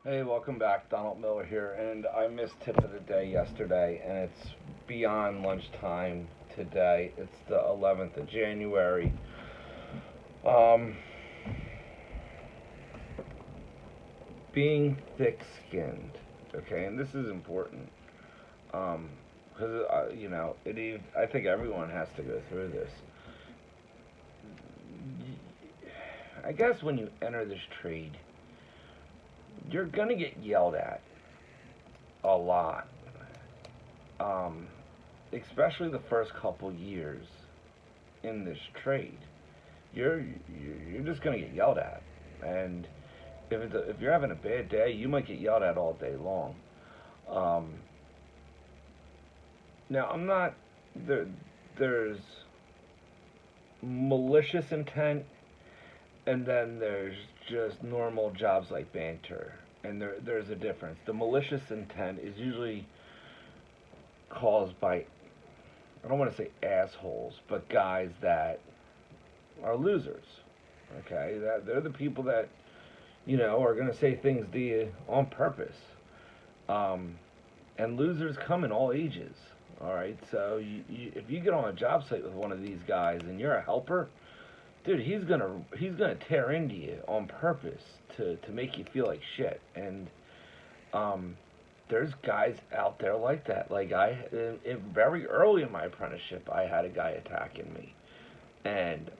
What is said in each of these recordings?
Hey, welcome back. Donald Miller here, and I missed tip of the day yesterday, and it's beyond lunchtime today. It's the 11th of January. Um, Being thick-skinned, okay, and this is important, because I think everyone has to go through this. I guess when you enter this trade, you're gonna get yelled at a lot. Um, Especially the first couple years in this trade, you're just gonna get yelled at, and if you're having a bad day, you might get yelled at all day long. Um, Now I'm not there. There's malicious intent, and then there's just normal jobs like banter, and there's a difference. The malicious intent is usually caused by, I don't want to say assholes, but guys that are losers. Okay, that they're the people that are going to say things to you on purpose. Um, and losers come in all ages. All right, so if you get on a job site with one of these guys and you're a helper, dude, he's gonna tear into you on purpose to make you feel like shit. And um, there's guys out there like that. Like very early in my apprenticeship, I had a guy attacking me, and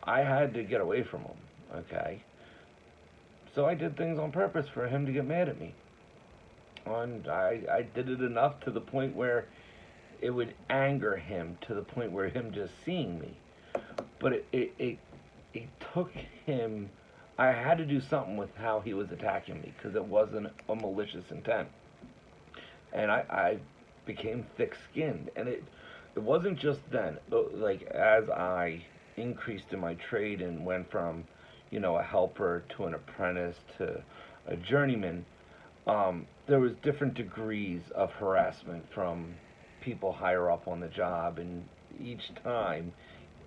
I had to get away from him. Okay, so I did things on purpose for him to get mad at me. And I did it enough to the point where it would anger him to the point where him just seeing me. But it took him. I had to do something with how he was attacking me because it wasn't a malicious intent, and I became thick-skinned, and it wasn't just then. Like as I increased in my trade and went from a helper to an apprentice to a journeyman, there was different degrees of harassment from people higher up on the job, and each time,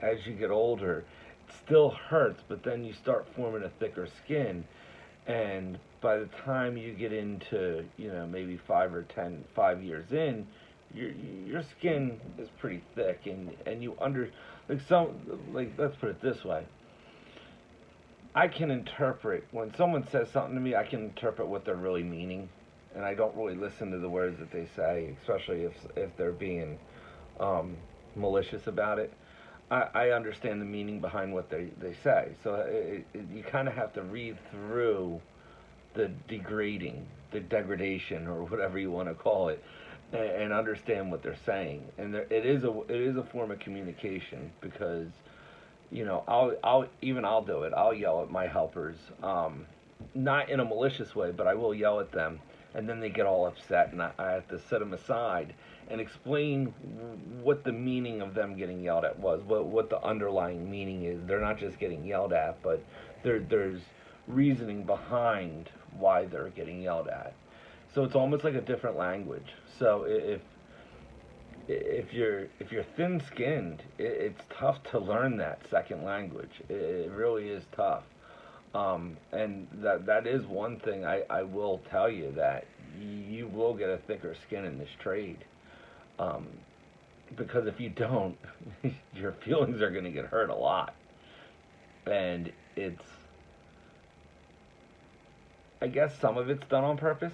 as you get older, it still hurts, but then you start forming a thicker skin, and by the time you get into maybe 5 years in, your skin is pretty thick, and you like let's put it this way. I can interpret when someone says something to me. I can interpret what they're really meaning, and I don't really listen to the words that they say, especially if they're being malicious about it. I understand the meaning behind what they say. So you kind of have to read through the degradation, or whatever you want to call it, and understand what they're saying. And it is a form of communication because I'll do it. I'll yell at my helpers, not in a malicious way, but I will yell at them, and then they get all upset, and I have to set them aside and explain what the meaning of them getting yelled at was, what the underlying meaning is. They're not just getting yelled at, but there's reasoning behind why they're getting yelled at. So it's almost like a different language. So if you're thin-skinned, it's tough to learn that second language. It really is tough. And that is one thing I will tell you, that you will get a thicker skin in this trade. Um, because if you don't, your feelings are going to get hurt a lot. And I guess some of it's done on purpose,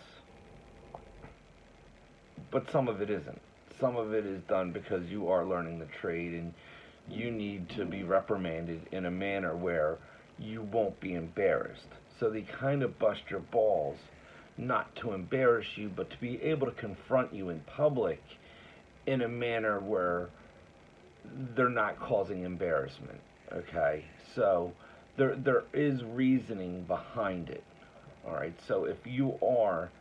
but some of it isn't. Some of it is done because you are learning the trade, and you need to be reprimanded in a manner where you won't be embarrassed. So they kind of bust your balls, not to embarrass you, but to be able to confront you in public in a manner where they're not causing embarrassment. Okay, so there is reasoning behind it. All right, so if you are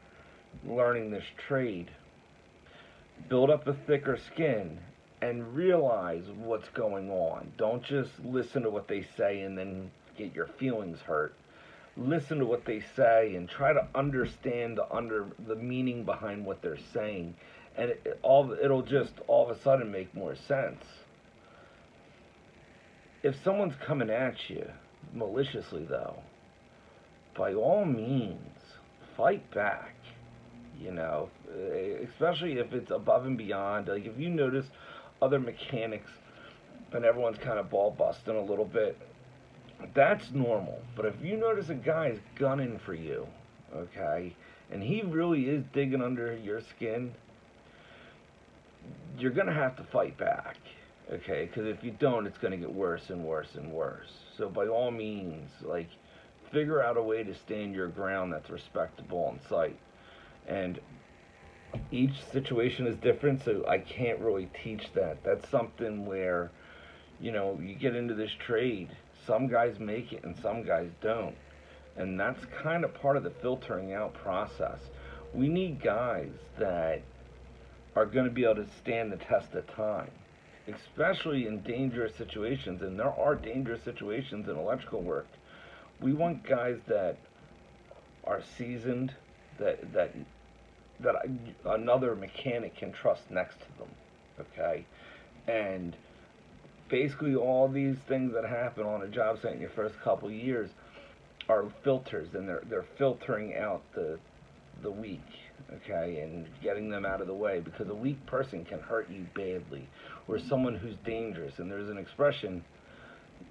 learning this trade, build up a thicker skin and realize what's going on. Don't just listen to what they say and then get your feelings hurt. Listen to what they say and try to understand the meaning behind what they're saying, and it'll just all of a sudden make more sense. If someone's coming at you maliciously, though, by all means, fight back. Especially if it's above and beyond. Like if you notice other mechanics and everyone's kind of ball busting a little bit, that's normal. But if you notice a guy's gunning for you, okay, and he really is digging under your skin, you're gonna have to fight back, okay? Because if you don't, it's gonna get worse and worse and worse. So by all means, like, figure out a way to stand your ground that's respectable on site. And each situation is different, so I can't really teach that. That's something where, you get into this trade. Some guys make it and some guys don't. And that's kind of part of the filtering out process. We need guys that are going to be able to stand the test of time, especially in dangerous situations. And there are dangerous situations in electrical work. We want guys that are seasoned, that another mechanic can trust next to them, okay? And basically all these things that happen on a job site in your first couple years are filters, and they're filtering out the weak, okay, and getting them out of the way, because a weak person can hurt you badly, or someone who's dangerous. And there's an expression,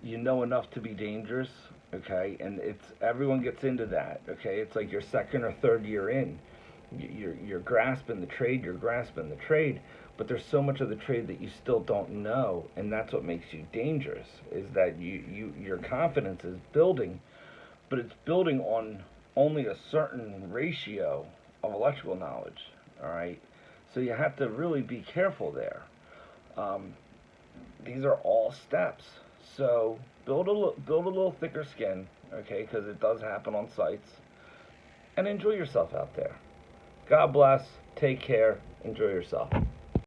you know enough to be dangerous, okay, and it's everyone gets into that, okay. It's like your second or third year in, you're grasping the trade, but there's so much of the trade that you still don't know, and that's what makes you dangerous. Is that your confidence is building, but it's building on only a certain ratio of electrical knowledge. All right, so you have to really be careful there. These are all steps. So build a little thicker skin, okay, because it does happen on sites, and enjoy yourself out there. God bless. Take care. Enjoy yourself.